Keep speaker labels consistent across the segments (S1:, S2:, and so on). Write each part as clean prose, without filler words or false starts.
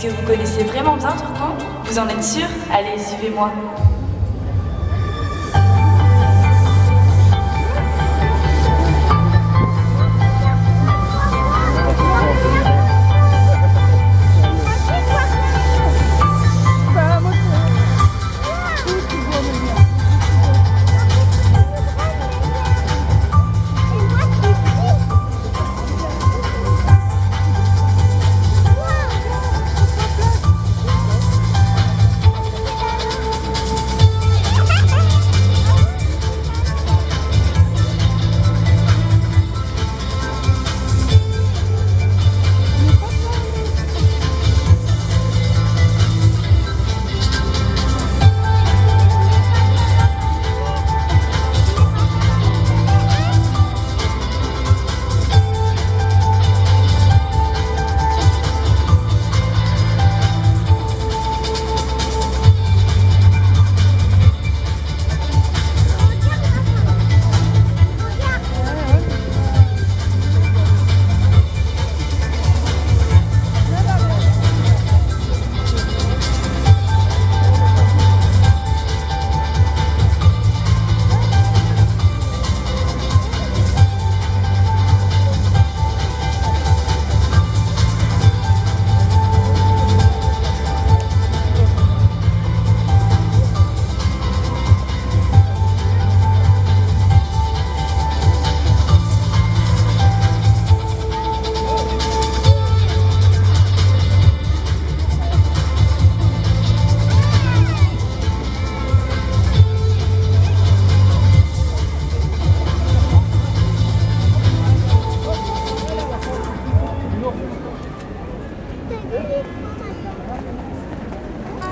S1: Est-ce que vous connaissez vraiment bien Tourcoing? Vous en êtes sûr? Allez, suivez-moi.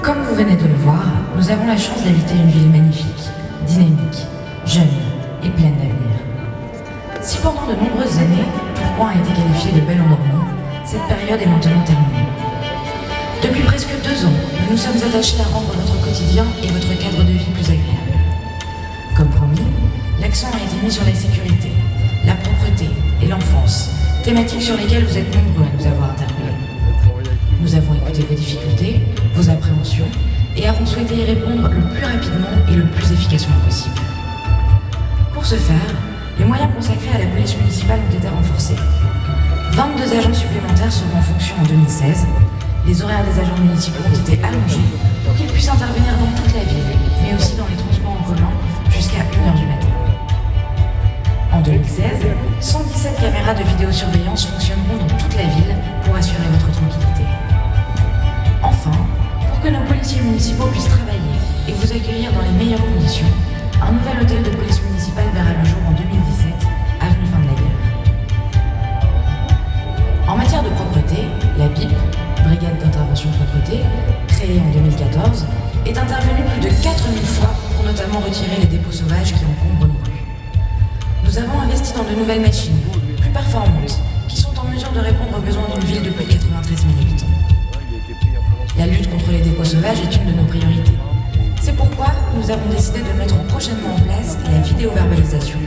S2: Comme vous venez de le voir, nous avons la chance d'habiter une ville magnifique, dynamique, jeune et pleine d'avenir. Si pendant de nombreuses années, Tourcoing a été qualifié de belle endormie, cette période est maintenant terminée. Depuis presque 2 ans, nous nous sommes attachés à rendre votre quotidien et votre cadre de vie plus agréable. Comme promis, l'accent a été mis sur la sécurité, la propreté et l'enfance, thématiques sur lesquelles vous êtes nombreux à nous avoir interpellés. Nous avons écouté vos difficultés, vos appréhensions, et avons souhaité y répondre le plus rapidement et le plus efficacement possible. Pour ce faire, les moyens consacrés à la police municipale ont été renforcés. 22 agents supplémentaires seront en fonction en 2016. Les horaires des agents municipaux ont été allongés pour qu'ils puissent intervenir dans toute la ville, mais aussi dans les transports en commun jusqu'à 1h du matin. En 2016, 117 caméras de vidéosurveillance fonctionneront dans toute la ville pour assurer votre tranquillité. Enfin, pour que nos policiers municipaux puissent travailler et vous accueillir dans les meilleures conditions, un nouvel hôtel de police municipale verra le jour en 2017, avenue Fin de la Guerre. En matière de propreté, la BIP, Brigade d'intervention propreté, créée en 2014, est intervenue plus de 4000 fois pour notamment retirer les dépôts sauvages qui encombrent nos rues. Nous avons investi dans de nouvelles machines, plus performantes, qui sont en mesure de répondre aux besoins d'une ville de plus de 93 000 habitants. La lutte contre les dépôts sauvages est une de nos priorités. C'est pourquoi nous avons décidé de mettre prochainement en place la vidéo-verbalisation,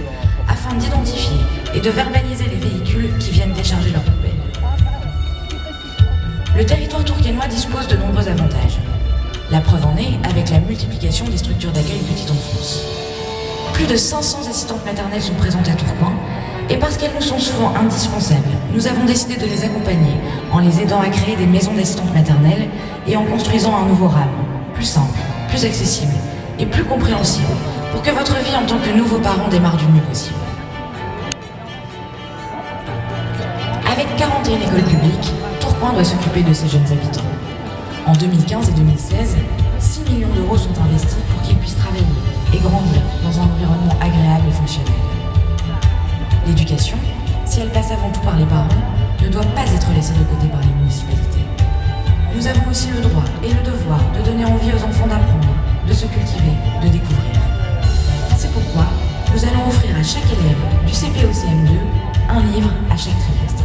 S2: afin d'identifier et de verbaliser les véhicules qui viennent décharger leurs poubelles. Le territoire tourquenois dispose de nombreux avantages. La preuve en est avec la multiplication des structures d'accueil petite enfance. Plus de 500 assistantes maternelles sont présentes à Tourcoing, et parce qu'elles nous sont souvent indispensables, nous avons décidé de les accompagner en les aidant à créer des maisons d'assistantes maternelles et en construisant un nouveau RAM, plus simple, plus accessible et plus compréhensible, pour que votre vie en tant que nouveau parent démarre du mieux possible. Avec 41 écoles publiques, Tourcoing doit s'occuper de ses jeunes habitants. En 2015 et 2016, 6 millions d'euros sont investis pour qu'ils puissent travailler et grandir dans un environnement agréable et fonctionnel. L'éducation, si elle passe avant tout par les parents, ne doit pas être laissée de côté par les municipalités. Nous avons aussi le droit et le devoir de donner envie aux enfants d'apprendre, de se cultiver, de découvrir. C'est pourquoi nous allons offrir à chaque élève, du CP au CM2, un livre à chaque trimestre.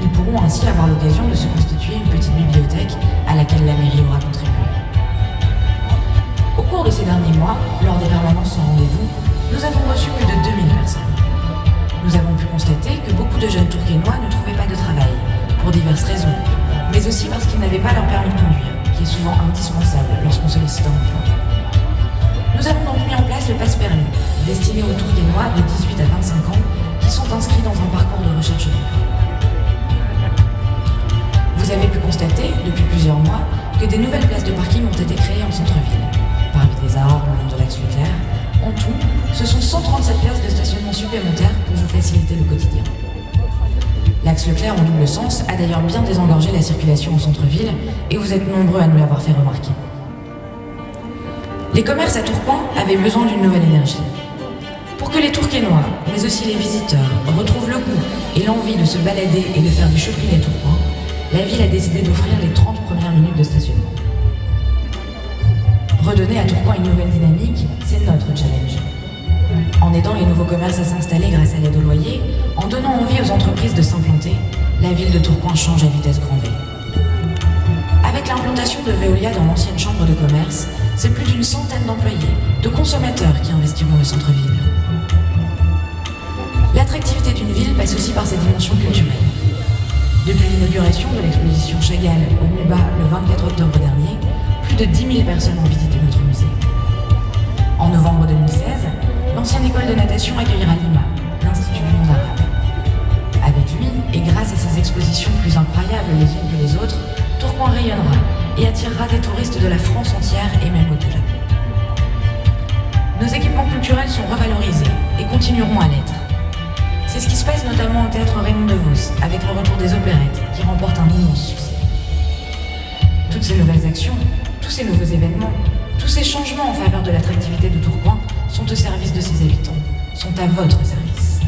S2: Ils pourront ainsi avoir l'occasion de se constituer une petite bibliothèque à laquelle la mairie aura contribué. Au cours de ces derniers mois, lors des permanences sans rendez-vous, nous avons reçu plus de 2000 personnes. Nous avons pu constater que beaucoup de jeunes Tourquenois ne trouvaient pas de travail, pour diverses raisons. mais aussi parce qu'ils n'avaient pas leur permis de conduire, qui est souvent indispensable lorsqu'on sollicite un emploi. Nous avons donc mis en place le passe permis, destiné aux Tourguenois de 18 à 25 ans qui sont inscrits dans un parcours de recherche d'emploi. Vous avez pu constater, depuis plusieurs mois, que des nouvelles places de parking ont été créées en centre-ville, parmi les arbres le long de l'axe Leclerc. En tout, ce sont 137 places de stationnement supplémentaires pour vous faciliter le quotidien. L'axe Leclerc en double sens a d'ailleurs bien désengorgé la circulation au centre-ville et vous êtes nombreux à nous l'avoir fait remarquer. Les commerces à Tourcoing avaient besoin d'une nouvelle énergie. Pour que les Tourguenois, mais aussi les visiteurs, retrouvent le goût et l'envie de se balader et de faire du shopping à Tourcoing, la ville a décidé d'offrir les 30 premières minutes de stationnement. Redonner à Tourcoing une nouvelle dynamique, c'est notre challenge. En aidant les nouveaux commerces à s'installer grâce à l'aide au loyer, en donnant envie aux entreprises de s'implanter, la ville de Tourcoing change à vitesse grand V. Avec l'implantation de Veolia dans l'ancienne chambre de commerce, c'est plus d'une centaine d'employés, de consommateurs qui investiront le centre-ville. L'attractivité d'une ville passe aussi par ses dimensions culturelles. Depuis l'inauguration de l'exposition Chagall au MUBA le 24 octobre dernier, plus de 10 000 personnes ont visité notre musée. En novembre 2016, l'ancienne école de natation accueillera l'IMA, l'Institut du monde arabe. Avec lui, et grâce à ses expositions plus incroyables les unes que les autres, Tourcoing rayonnera et attirera des touristes de la France entière et même au-delà. Nos équipements culturels sont revalorisés et continueront à l'être. C'est ce qui se passe notamment au théâtre Raymond DeVos, avec le retour des opérettes, qui remporte un immense succès. Toutes ces nouvelles actions, tous ces nouveaux événements, tous ces changements en faveur de l'attractivité de Tourcoing sont au service de ses habitants, sont à votre service.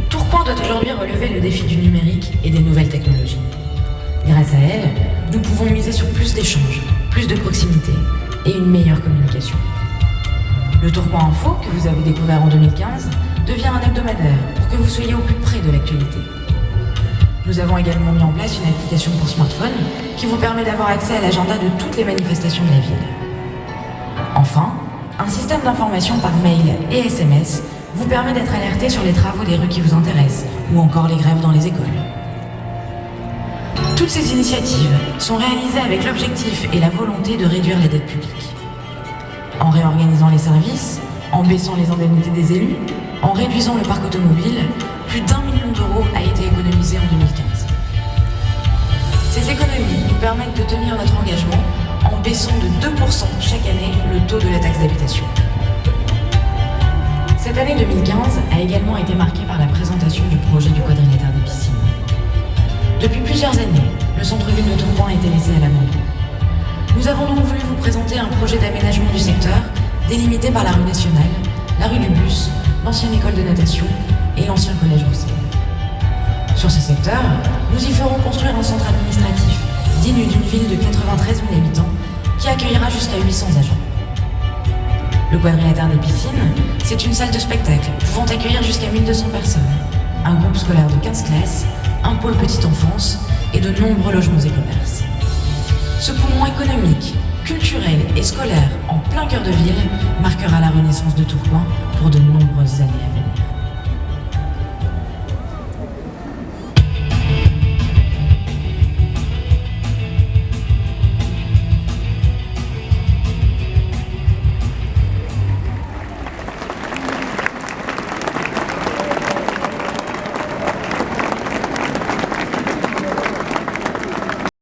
S2: Tourcoing doit aujourd'hui relever le défi du numérique et des nouvelles technologies. Grâce à elles, nous pouvons miser sur plus d'échanges, plus de proximité et une meilleure communication. Le Tourcoing Info, que vous avez découvert en 2015, devient un hebdomadaire pour que vous soyez au plus près de l'actualité. Nous avons également mis en place une application pour smartphone qui vous permet d'avoir accès à l'agenda de toutes les manifestations de la ville. Enfin, un système d'information par mail et SMS vous permet d'être alerté sur les travaux des rues qui vous intéressent ou encore les grèves dans les écoles. Toutes ces initiatives sont réalisées avec l'objectif et la volonté de réduire la dette publique. En réorganisant les services, en baissant les indemnités des élus, en réduisant le parc automobile, plus d'1 million d'euros a été économisé en 2015. Ces économies nous permettent de tenir notre engagement en baissant de 2% chaque année le taux de la taxe d'habitation. Cette année 2015 a également été marquée par la présentation du projet du quadrilatère des piscines. Depuis plusieurs années, le centre-ville de Tourcoing a été laissé à l'abandon. Nous avons donc voulu vous présenter un projet d'aménagement du secteur délimité par la rue Nationale, la rue du Bus, l'ancienne école de natation et l'ancien collège Roussel. Sur ce secteur, nous y ferons construire un centre administratif digne d'une ville de 93 000 habitants qui accueillera jusqu'à 800 agents. Le quadrilatère des piscines, c'est une salle de spectacle pouvant accueillir jusqu'à 1200 personnes, un groupe scolaire de 15 classes, un pôle petite enfance et de nombreux logements et commerces. Ce poumon économique, culturel et scolaire en plein cœur de ville marquera la renaissance de Tourcoing pour de nombreuses années à venir.